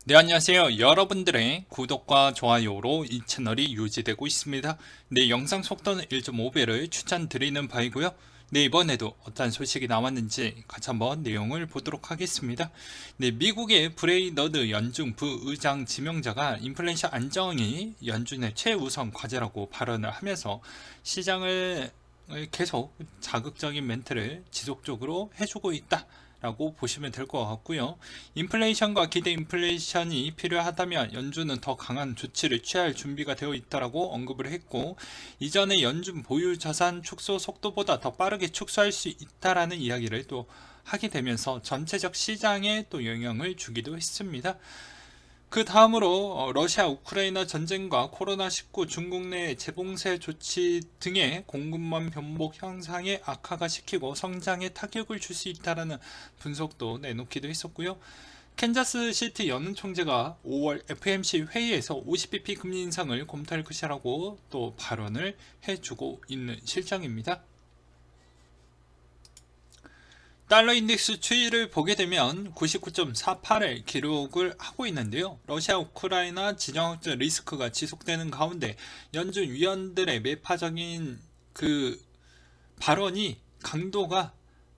네, 안녕하세요. 여러분들의 구독과 좋아요로 이 채널이 유지되고 있습니다. 네, 영상 속도는 1.5배를 추천드리는 바이고요. 네, 이번에도 어떤 소식이 나왔는지 같이 한번 내용을 보도록 하겠습니다. 네, 미국의 브레이너드 연준 부의장 지명자가 인플레이션 안정이 연준의 최우선 과제라고 발언을 하면서 시장을 계속 자극적인 멘트를 지속적으로 해주고 있다 라고 보시면 될 것 같고요. 인플레이션과 기대 인플레이션이 필요하다면 연준은 더 강한 조치를 취할 준비가 되어 있다라고 언급을 했고, 이전에 연준 보유 자산 축소 속도보다 더 빠르게 축소할 수 있다라는 이야기를 또 하게 되면서 전체적 시장에 또 영향을 주기도 했습니다. 그 다음으로 러시아 우크라이나 전쟁과 코로나19 중국 내 재봉쇄 조치 등의 공급망 변복 현상에 악화가 시키고 성장에 타격을 줄 수 있다는 분석도 내놓기도 했었고요. 캔자스 시티 연은 총재가 5월 FMC 회의에서 50bp 금리 인상을 검토할 것이라고 또 발언을 해주고 있는 실정입니다. 달러 인덱스 추이를 보게 되면 99.48을 기록을 하고 있는데요. 러시아 우크라이나 지정학적 리스크가 지속되는 가운데 연준 위원들의 매파적인 그 발언이 강도가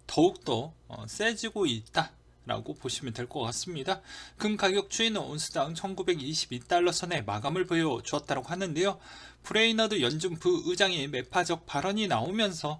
더욱더 세지고 있다 라고 보시면 될 것 같습니다. 금 가격 추이는 온스당 1922달러 선에 마감을 보여주었다고 하는데요. 브레이너드 연준 부의장의 매파적 발언이 나오면서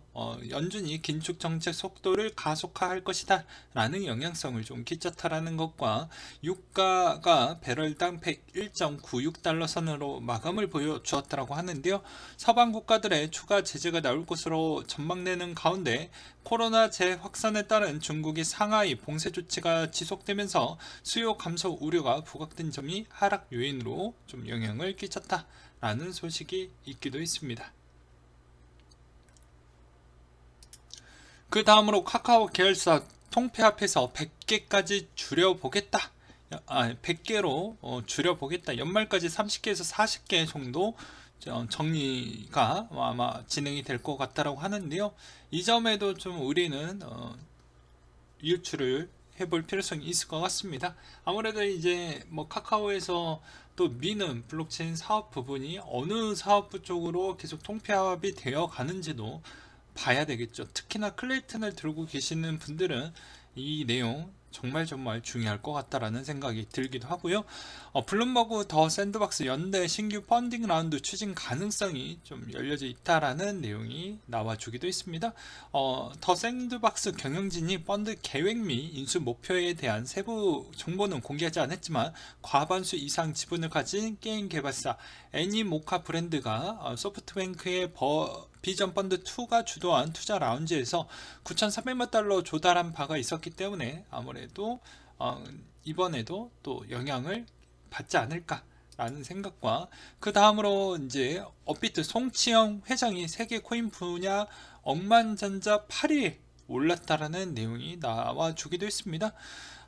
연준이 긴축 정책 속도를 가속화할 것이다 라는 영향성을 좀 끼쳤다라는 것과, 유가가 배럴당 101.96달러 선으로 마감을 보여주었다고 하는데요. 서방 국가들의 추가 제재가 나올 것으로 전망되는 가운데 코로나 재확산에 따른 중국의 상하이 봉쇄 조치가 지속되면서 수요 감소 우려가 부각된 점이 하락 요인으로 좀 영향을 끼쳤다라는 소식이 있기도 했습니다. 그 다음으로 카카오 계열사 통폐합해서 100개까지 줄여보겠다. 100개로 줄여보겠다. 연말까지 30개에서 40개 정도 정리가 아마 진행이 될 것 같다라고 하는데요. 이 점에도 좀 우리는 유출을 해볼 필요성이 있을 것 같습니다. 아무래도 이제 뭐 카카오에서 또 미는 블록체인 사업 부분이 어느 사업부 쪽으로 계속 통폐합이 되어 가는지도 봐야 되겠죠. 특히나 클레이튼을 들고 계시는 분들은 이 내용 정말 중요할 것 같다라는 생각이 들기도 하고요. 블룸버그 더 샌드박스 연대 신규 펀딩 라운드 추진 가능성이 좀 열려져 있다라는 내용이 나와주기도 했습니다. 더 샌드박스 경영진이 펀드 계획 및 인수 목표에 대한 세부 정보는 공개하지 않았지만, 과반수 이상 지분을 가진 게임 개발사 애니모카 브랜드가 소프트뱅크의 비전 펀드 2가 주도한 투자 라운지에서 9,300만 달러 조달한 바가 있었기 때문에 아무래도 이번에도 또 영향을 받지 않을까라는 생각과, 그 다음으로 이제 업비트 송치영 회장이 세계 코인 분야 억만장자 8위에 올랐다라는 내용이 나와주기도 했습니다.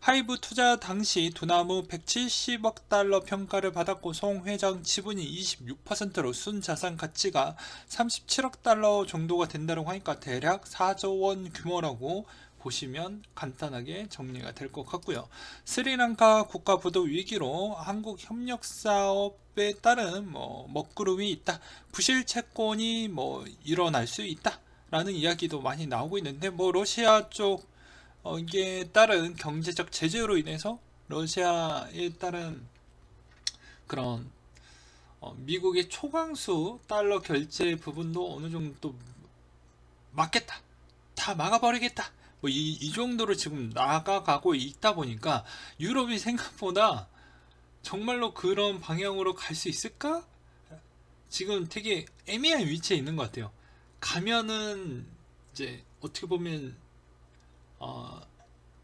하이브 투자 당시 두나무 170억 달러 평가를 받았고, 송 회장 지분이 26%로 순자산 가치가 37억 달러 정도가 된다고 하니까 대략 4조 원 규모라고 보시면 간단하게 정리가 될 것 같고요. 스리랑카 국가 부도 위기로 한국 협력 사업에 따른 먹구름이 있다, 부실 채권이 일어날 수 있다 라는 이야기도 많이 나오고 있는데, 러시아 쪽 이게 따른 경제적 제재로 인해서 러시아에 따른 그런 미국의 초강수 달러 결제 부분도 어느 정도 막겠다, 다 막아버리겠다, 이 정도로 지금 나가가고 있다 보니까 유럽이 생각보다 정말로 그런 방향으로 갈 수 있을까? 지금 되게 애매한 위치에 있는 것 같아요. 가면은 이제 어떻게 보면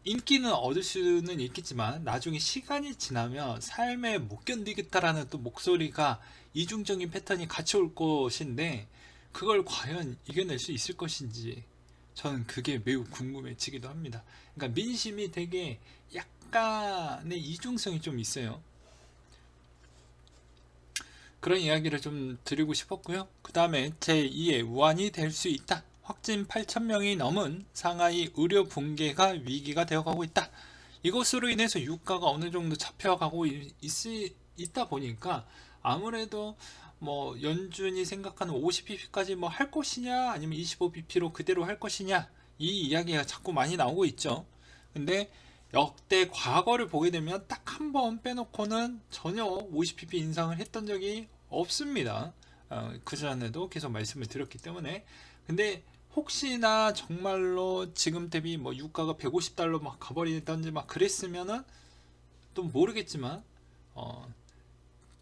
인기는 얻을 수는 있겠지만 나중에 시간이 지나면 삶에 못 견디겠다라는 또 목소리가, 이중적인 패턴이 같이 올 것인데 그걸 과연 이겨낼 수 있을 것인지 저는 그게 매우 궁금해지기도 합니다. 그러니까 민심이 되게 약간의 이중성이 좀 있어요. 그런 이야기를 좀 드리고 싶었고요. 그 다음에 제2의 우한이 될 수 있다. 확진 8,000명이 넘은 상하이 의료 붕괴가 위기가 되어가고 있다. 이것으로 인해서 유가가 어느 정도 잡혀가고 있다 보니까 아무래도 뭐 연준이 생각하는 50bp까지 뭐 할 것이냐 아니면 25bp로 그대로 할 것이냐 이 이야기가 자꾸 많이 나오고 있죠. 근데 역대 과거를 보게 되면 딱 한 번 빼놓고는 전혀 50bp 인상을 했던 적이 없습니다. 그 전에도 계속 말씀을 드렸기 때문에. 근데 혹시나 정말로 지금 대비 뭐 유가가 150달러 막 가버리던지 막 그랬으면은 또 모르겠지만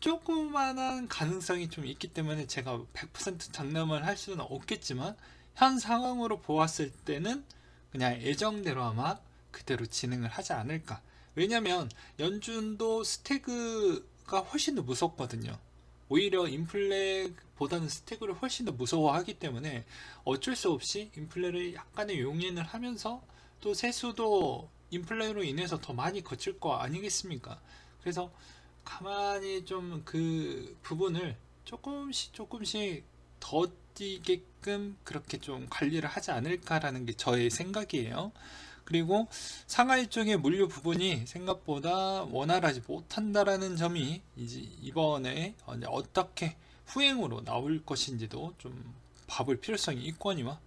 조그만한 가능성이 좀 있기 때문에 제가 100% 장담을 할 수는 없겠지만 현 상황으로 보았을 때는 그냥 예정대로 아마 그대로 진행을 하지 않을까. 왜냐면 연준도 스태그가 훨씬 더 무섭거든요. 오히려 인플레보다는 스태그를 훨씬 더 무서워하기 때문에 어쩔 수 없이 인플레를 약간의 용인을 하면서 또 세수도 인플레로 인해서 더 많이 거칠 거 아니겠습니까? 그래서 가만히 좀 그 부분을 조금씩 더디게끔 그렇게 좀 관리를 하지 않을까라는 게 저의 생각이에요. 그리고 상하이 쪽의 물류 부분이 생각보다 원활하지 못한다라는 점이 이제 이번에 어떻게 후행으로 나올 것인지도 좀 봐볼 필요성이 있거니와,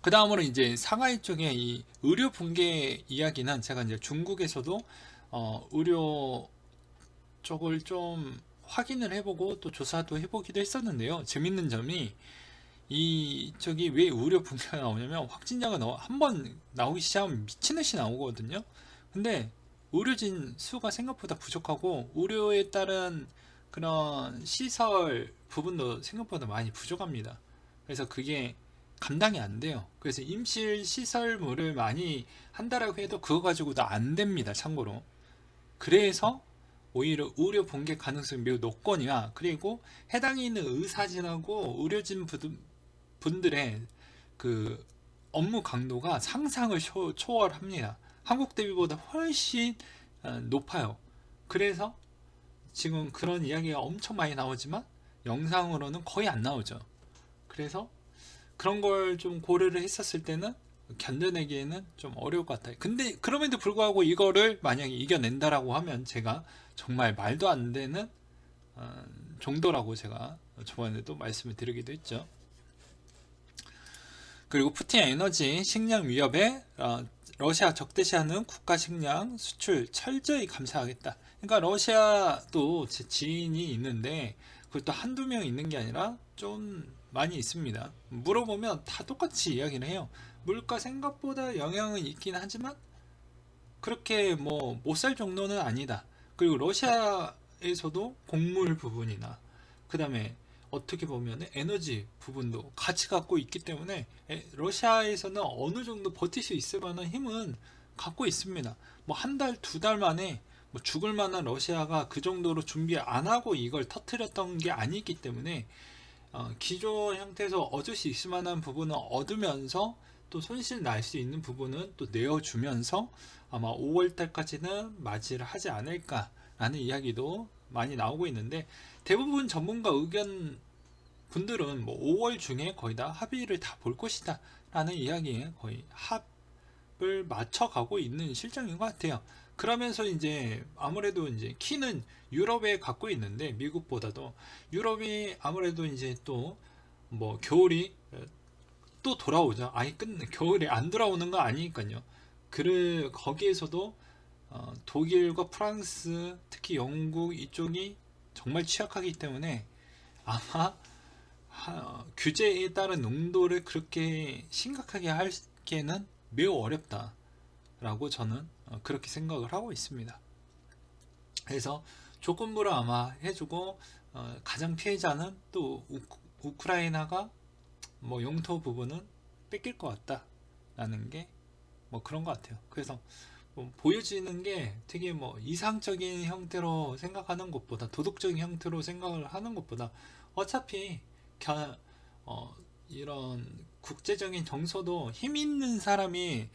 그 다음으로 이제 상하이 쪽의 이 의료 붕괴 이야기는 제가 이제 중국에서도 의료 쪽을 좀 확인을 해보고 또 조사도 해보기도 했었는데요. 재밌는 점이 이쪽이 왜 의료 붕괴가 나오냐면 확진자가 한번 나오기 시작하면 미친듯이 나오거든요. 근데 의료진 수가 생각보다 부족하고 의료에 따른 그런 시설 부분도 생각보다 많이 부족합니다. 그래서 그게 감당이 안 돼요. 그래서 임실 시설물을 많이 한다라고 해도 그거 가지고도 안 됩니다. 참고로. 그래서 오히려 의료 붕괴 가능성이 매우 높거니와, 그리고 해당에 있는 의사진하고 의료진 분들의 그 업무 강도가 상상을 초월합니다. 한국 대비보다 훨씬 높아요. 그래서 지금 그런 이야기가 엄청 많이 나오지만 영상으로는 거의 안 나오죠. 그래서 그런 걸 좀 고려를 했었을 때는 견뎌내기에는 좀 어려울 것 같아요. 근데 그럼에도 불구하고 이거를 만약에 이겨낸다라고 하면 제가 정말 말도 안 되는 정도라고 제가 저번에도 말씀을 드리기도 했죠. 그리고 푸틴 에너지 식량 위협에 러시아 적대시하는 국가 식량 수출 철저히 감사하겠다. 그러니까 러시아도 제 지인이 있는데 그것도 한두 명 있는 게 아니라 좀 많이 있습니다. 물어보면 다 똑같이 이야기를 해요. 물가 생각보다 영향은 있긴 하지만 그렇게 뭐 못 살 정도는 아니다. 그리고 러시아에서도 곡물 부분이나 그 다음에 어떻게 보면 에너지 부분도 같이 갖고 있기 때문에 러시아에서는 어느 정도 버틸 수 있을 만한 힘은 갖고 있습니다. 뭐 한 달, 두 달 만에 뭐 죽을 만한 러시아가 그 정도로 준비 안 하고 이걸 터뜨렸던 게 아니기 때문에 기존 형태에서 얻을 수 있을 만한 부분은 얻으면서 또 손실 날 수 있는 부분은 또 내어주면서 아마 5월달까지는 맞이를 하지 않을까라는 이야기도 많이 나오고 있는데, 대부분 전문가 의견 분들은 뭐 5월 중에 거의 다 합의를 다 볼 것이다 라는 이야기에 거의 합을 맞춰가고 있는 실정인 것 같아요. 그러면서 이제 아무래도 이제 키는 유럽에 갖고 있는데 미국보다도 유럽이 아무래도 이제 또 뭐 겨울이 또 돌아오죠. 아예 겨울에 안 돌아오는 거 아니니까요. 거기에서도 독일과 프랑스, 특히 영국 이쪽이 정말 취약하기 때문에 아마 규제에 따른 농도를 그렇게 심각하게 하기에는 매우 어렵다라고 저는 그렇게 생각을 하고 있습니다. 그래서 조건부를 아마 해주고 가장 피해자는 또 우크라이나가 뭐 영토 부분은 뺏길 것 같다라는 게 뭐 그런 것 같아요. 그래서 뭐 보여지는 게 되게 뭐 이상적인 형태로 생각하는 것보다, 도덕적인 형태로 생각을 하는 것보다 어차피 이런 국제적인 정서도 힘 있는 사람이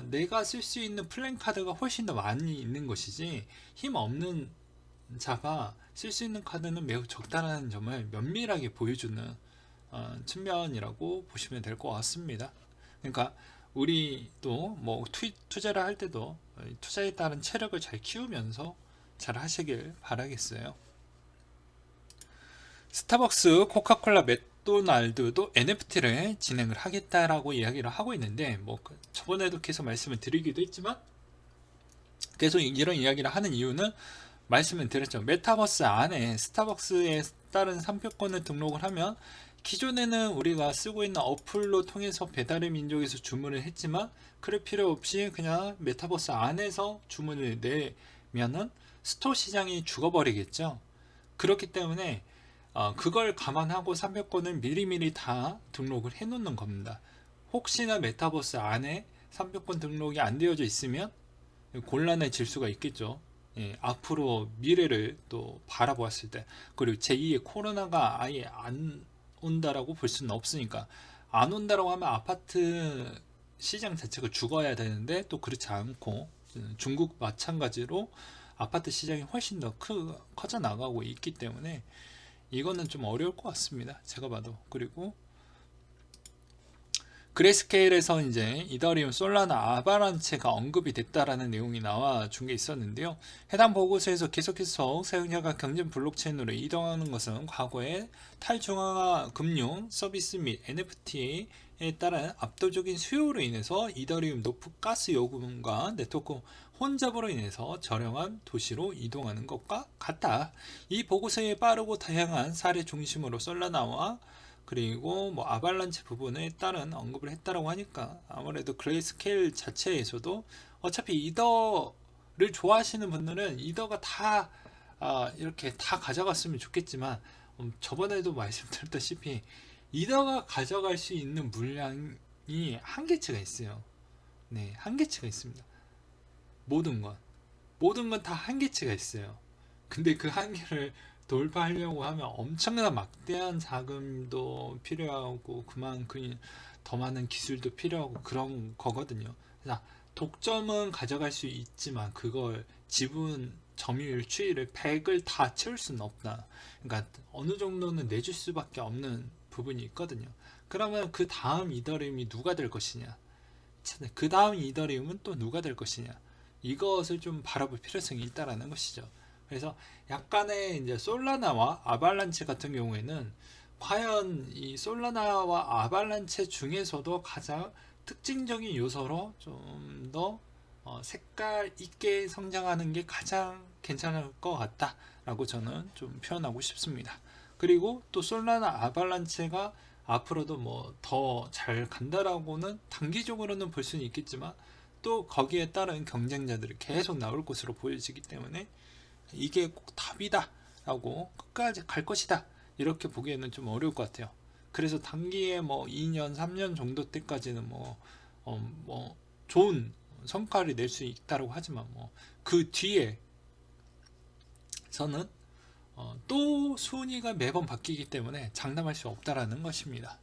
내가 쓸 수 있는 플랜카드가 훨씬 더 많이 있는 것이지, 힘 없는 자가 쓸 수 있는 카드는 매우 적다라는 점을 면밀하게 보여주는 측면이라고 보시면 될 것 같습니다. 그러니까 우리도 뭐 투자를 할 때도 투자에 따른 체력을 잘 키우면서 잘 하시길 바라겠어요. 스타벅스, 코카콜라, 맥도날드도 NFT를 진행을 하겠다라고 이야기를 하고 있는데, 뭐 저번에도 계속 말씀을 드리기도 했지만 계속 이런 이야기를 하는 이유는 말씀을 드렸죠. 메타버스 안에 스타벅스에 따른 상표권을 등록을 하면 기존에는 우리가 쓰고 있는 어플로 통해서 배달의 민족에서 주문을 했지만 그럴 필요 없이 그냥 메타버스 안에서 주문을 내면은 스토어 시장이 죽어버리겠죠. 그렇기 때문에 그걸 감안하고 상표권을 미리미리 다 등록을 해 놓는 겁니다. 혹시나 메타버스 안에 상표권 등록이 안 되어져 있으면 곤란해질 수가 있겠죠. 예, 앞으로 미래를 또 바라보았을 때, 그리고 제2의 코로나가 아예 안 온다라고 볼 수는 없으니까, 안 온다라고 하면 아파트 시장 자체가 죽어야 되는데 또 그렇지 않고, 중국 마찬가지로 아파트 시장이 훨씬 더 커져 나가고 있기 때문에 이거는 좀 어려울 것 같습니다. 제가 봐도. 그리고 그레스케일에서 이제 이더리움, 솔라나, 아바란체가 언급이 됐다라는 내용이 나와 준 게 있었는데요. 해당 보고서에서 계속해서 사용자가 경쟁 블록체인으로 이동하는 것은 과거의 탈중앙화 금융 서비스 및 NFT에 따른 압도적인 수요로 인해서 이더리움 노프 가스 요금과 네트워크 혼잡으로 인해서 저렴한 도시로 이동하는 것과 같다. 이 보고서에 빠르고 다양한 사례 중심으로 솔라나와 그리고 뭐 아발란체 부분에 따른 언급을 했다라고 하니까 아무래도 그레이스케일 자체에서도 어차피 이더를 좋아하시는 분들은 이더가 다 이렇게 다 가져갔으면 좋겠지만 저번에도 말씀드렸다시피 이더가 가져갈 수 있는 물량이 한계치가 있어요. 네, 한계치가 있습니다. 모든 건 다 한계치가 있어요. 근데 그 한계를 돌파하려고 하면 엄청난 막대한 자금도 필요하고 그만큼 더 많은 기술도 필요하고 그런 거거든요. 자, 독점은 가져갈 수 있지만 그걸 지분 점유율 추이를 100을 다 채울 수는 없다. 그러니까 어느 정도는 내줄 수밖에 없는 부분이 있거든요. 그러면 그 다음 이더리움이 누가 될 것이냐? 그 다음 이더리움은 또 누가 될 것이냐? 이것을 좀 바라볼 필요성이 있다라는 것이죠. 그래서 약간의 이제 솔라나와 아발란체 같은 경우에는 과연 이 솔라나와 아발란체 중에서도 가장 특징적인 요소로 좀 더 색깔 있게 성장하는 게 가장 괜찮을 것 같다라고 저는 좀 표현하고 싶습니다. 그리고 또 솔라나 아발란체가 앞으로도 뭐 더 잘 간다라고는 단기적으로는 볼 수는 있겠지만 또 거기에 따른 경쟁자들이 계속 나올 것으로 보여지기 때문에 이게 꼭 답이다 라고 끝까지 갈 것이다 이렇게 보기에는 좀 어려울 것 같아요. 그래서 단기에 뭐 2년 3년 정도 때까지는 뭐 좋은 성과를 낼 수 있다고 하지만 뭐 그 뒤에 서는 또 순위가 매번 바뀌기 때문에 장담할 수 없다라는 것입니다.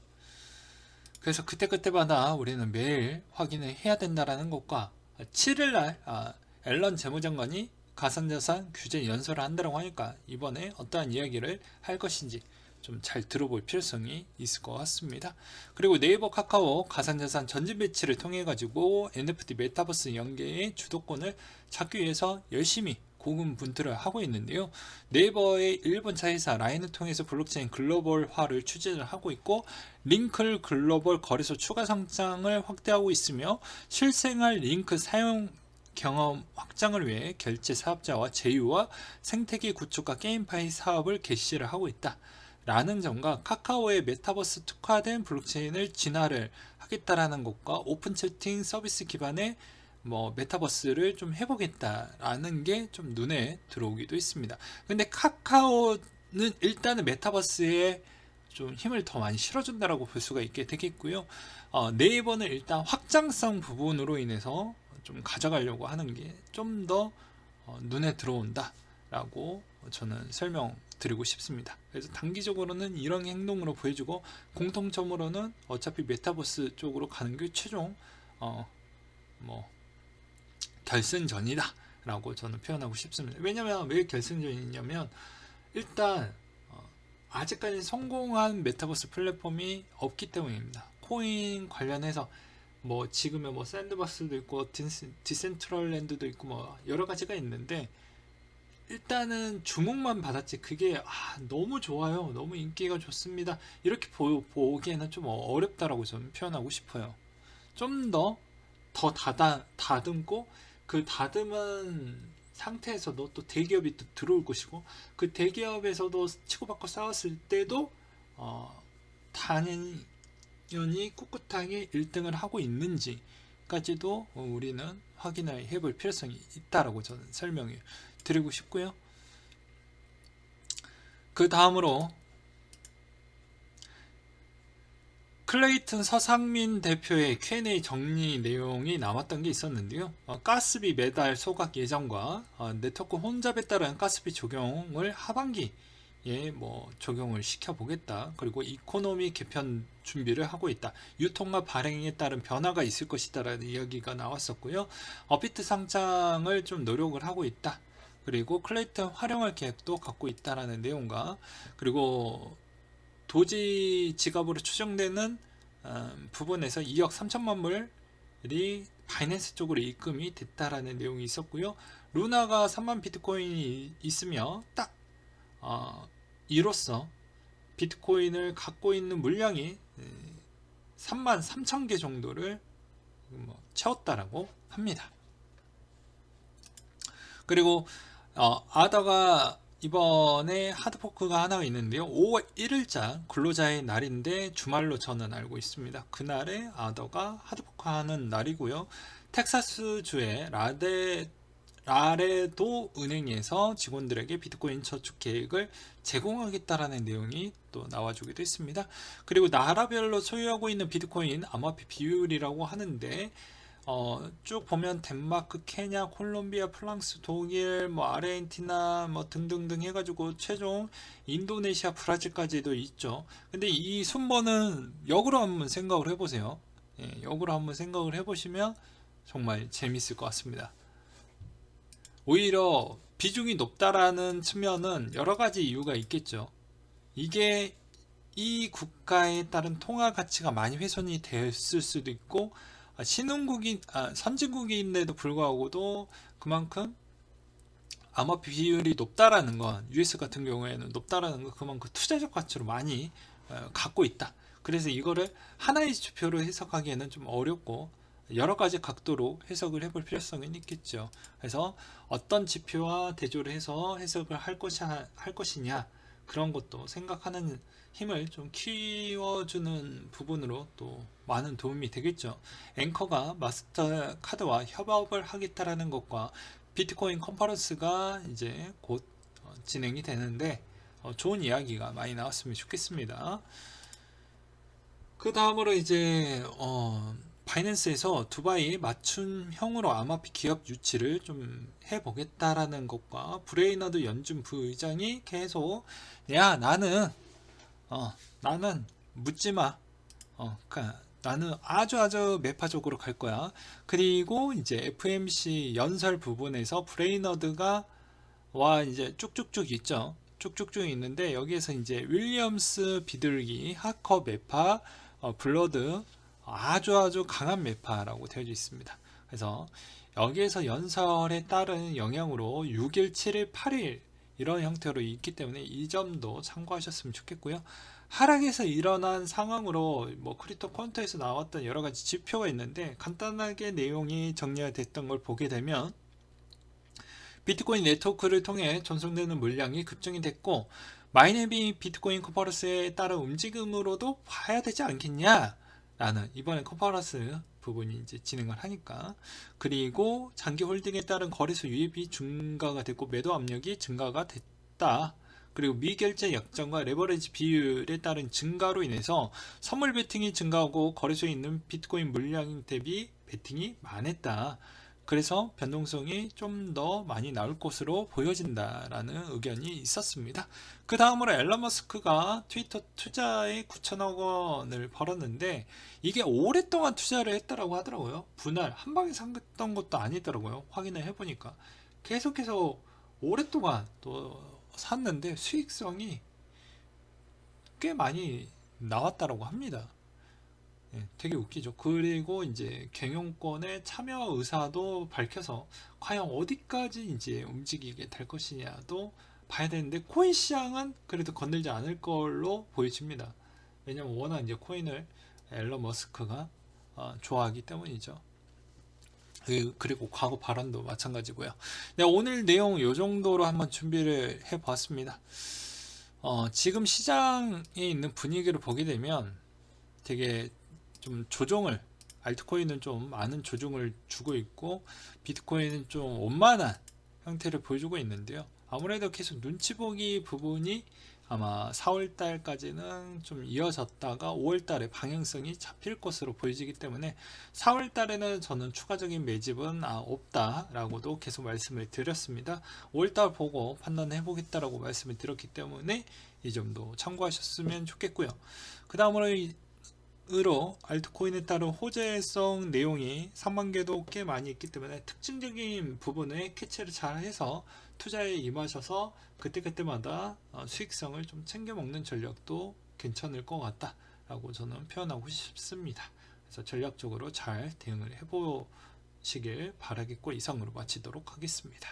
그래서 그때그때마다 우리는 매일 확인을 해야 된다라는 것과 7일날 앨런 재무장관이 가상자산 규제 연설을 한다고 하니까 이번에 어떠한 이야기를 할 것인지 좀 잘 들어볼 필요성이 있을 것 같습니다. 그리고 네이버, 카카오 가상자산 전진 배치를 통해 가지고 NFT 메타버스 연계의 주도권을 잡기 위해서 열심히 고군분투를 하고 있는데요. 네이버의 일본차 회사 라인을 통해서 블록체인 글로벌화를 추진을 하고 있고 링클 글로벌 거래소 추가 성장을 확대하고 있으며 실생활 링크 사용 경험 확장을 위해 결제 사업자와 제휴와 생태계 구축과 게임파이 사업을 개시를 하고 있다. 라는 점과 카카오의 메타버스 특화된 블록체인을 진화를 하겠다라는 것과 오픈 채팅 서비스 기반의 뭐 메타버스를 좀 해보겠다라는 게 좀 눈에 들어오기도 했습니다. 근데 카카오는 일단은 메타버스에 좀 힘을 더 많이 실어준다라고 볼 수가 있게 되겠고요. 네이버는 일단 확장성 부분으로 인해서 좀 가져가려고 하는 게 좀 더 눈에 들어온다라고 저는 설명드리고 싶습니다. 그래서 단기적으로는 이런 행동으로 보여주고 공통점으로는 어차피 메타버스 쪽으로 가는 게 최종 뭐 결승전이다 라고 저는 표현하고 싶습니다. 왜냐면 왜 결승전이냐면 일단 아직까지 성공한 메타버스 플랫폼이 없기 때문입니다. 코인 관련해서 뭐 지금의 뭐 샌드박스도 있고 디센트럴랜드도 있고 뭐 여러 가지가 있는데 일단은 주목만 받았지 그게 너무 좋아요, 너무 인기가 좋습니다 이렇게 보기에는 좀 어렵다라고 저는 표현하고 싶어요. 좀 더 다듬고 그 다듬은 상태에서도 또 대기업이 또 들어올 것이고 그 대기업에서도 치고받고 싸웠을 때도 당연히 꿋꿋하게 1등을 하고 있는지까지도 우리는 확인을 해볼 필요성이 있다라고 저는 설명을 드리고 싶고요. 그 다음으로 클레이튼 서상민 대표의 Q&A 정리 내용이 남았던 게 있었는데요. 가스비 매달 소각 예정과 네트워크 혼잡에 따른 가스비 적용을 하반기에 뭐 적용을 시켜보겠다. 그리고 이코노미 개편 준비를 하고 있다. 유통과 발행에 따른 변화가 있을 것이다 라는 이야기가 나왔었고요. 업비트 상장을 좀 노력을 하고 있다. 그리고 클레이튼 활용할 계획도 갖고 있다라는 내용과 그리고 도지 지갑으로 추정되는 부분에서 2억 3천만 불이 바이낸스 쪽으로 입금이 됐다라는 내용이 있었고요. 루나가 3만 비트코인이 있으며 딱 이로써 비트코인을 갖고 있는 물량이 3만 3천 개 정도를 채웠다라고 합니다. 그리고 아더가 이번에 하드포크가 하나 있는데요. 5월 1일자 근로자의 날인데 주말로 저는 알고 있습니다. 그날에 아더가 하드포크하는 날이고요. 텍사스주의 라레도 은행에서 직원들에게 비트코인 저축 계획을 제공하겠다라는 내용이 또 나와주기도 했습니다. 그리고 나라별로 소유하고 있는 비트코인 암호화폐 비율이라고 하는데 쭉 보면 덴마크, 케냐, 콜롬비아, 프랑스, 독일, 뭐 아르헨티나 뭐 등등등 해가지고 최종 인도네시아, 브라질까지도 있죠. 근데 이 순번은 역으로 한번 생각을 해보세요. 역으로 한번 생각을 해보시면 정말 재밌을 것 같습니다. 오히려 비중이 높다라는 측면은 여러 가지 이유가 있겠죠. 이게 이 국가에 따른 통화 가치가 많이 훼손이 됐을 수도 있고 선진국인데도 불구하고도 그만큼 암호화폐 비율이 높다라는 건 US 같은 경우에는 높다라는 건 그만큼 투자적 가치로 많이 갖고 있다. 그래서 이거를 하나의 지표로 해석하기에는 좀 어렵고 여러 가지 각도로 해석을 해볼 필요성은 있겠죠. 그래서 어떤 지표와 대조를 해서 해석을 할 것이냐 그런 것도 생각하는 힘을 좀 키워주는 부분으로 또 많은 도움이 되겠죠. 앵커가 마스터카드와 협업을 하겠다라는 것과 비트코인 컨퍼런스가 이제 곧 진행이 되는데 좋은 이야기가 많이 나왔으면 좋겠습니다. 그 다음으로 이제 바이낸스에서 두바이 맞춤형으로 암호화폐 기업 유치를 좀 해보겠다라는 것과 브레이너드 연준 부의장이 계속 나는 묻지마 나는 아주 매파적으로 갈 거야. 그리고 이제 FMC 연설 부분에서 브레이너드가 이제 쭉쭉쭉 있죠. 쭉쭉쭉 있는데 여기에서 이제 윌리엄스 비둘기, 하커 매파, 블러드 아주 강한 매파라고 되어져 있습니다. 그래서 여기에서 연설에 따른 영향으로 6일, 7일, 8일 이런 형태로 있기 때문에 이 점도 참고하셨으면 좋겠고요. 하락에서 일어난 상황으로 뭐 크립토 퀀터에서 나왔던 여러 가지 지표가 있는데 간단하게 내용이 정리가 됐던 걸 보게 되면 비트코인 네트워크를 통해 전송되는 물량이 급증이 됐고 마이네비 비트코인 컨퍼런스에 따른 움직임으로도 봐야 되지 않겠냐 라는 이번에 컨퍼런스 부분이 이제 진행을 하니까 그리고 장기 홀딩에 따른 거래소 유입이 증가가 됐고 매도 압력이 증가가 됐다. 그리고 미결제 약정과 레버리지 비율에 따른 증가로 인해서 선물 베팅이 증가하고 거래소에 있는 비트코인 물량 대비 베팅이 많았다. 그래서 변동성이 좀 더 많이 나올 것으로 보여진다라는 의견이 있었습니다. 그 다음으로 앨런 머스크가 트위터 투자에 9천억 원을 벌었는데 이게 오랫동안 투자를 했다라고 하더라고요. 분할 한 방에 샀던 것도 아니더라고요. 확인을 해보니까 계속해서 오랫동안 또 샀는데 수익성이 꽤 많이 나왔다라고 합니다. 되게 웃기죠. 그리고 이제 경영권의 참여 의사도 밝혀서 과연 어디까지 이제 움직이게 될 것이냐도 봐야 되는데 코인 시장은 그래도 건들지 않을 걸로 보여집니다. 왜냐면 워낙 이제 코인을 앨런 머스크가 좋아하기 때문이죠. 그리고 과거 발언도 마찬가지고요. 네, 오늘 내용 이 정도로 한번 준비를 해봤습니다. 지금 시장에 있는 분위기를 보게 되면 되게 좀 조정을, 알트코인은 좀 많은 조정을 주고 있고 비트코인은 좀 원만한 형태를 보여주고 있는데요. 아무래도 계속 눈치 보기 부분이 아마 4월 달까지는 좀 이어졌다가 5월 달에 방향성이 잡힐 것으로 보여지기 때문에 4월 달에는 저는 추가적인 매집은 없다라고도 계속 말씀을 드렸습니다. 5월 달 보고 판단해 보겠다라고 말씀을 드렸기 때문에 이 점도 참고하셨으면 좋겠고요. 그 다음으로 알트코인에 따른 호재성 내용이 상반기에도 꽤 많이 있기 때문에 특징적인 부분에 캐치를 잘 해서 투자에 임하셔서 그때그때마다 수익성을 좀 챙겨 먹는 전략도 괜찮을 것 같다 라고 저는 표현하고 싶습니다. 그래서 전략적으로 잘 대응을 해보시길 바라겠고 이상으로 마치도록 하겠습니다.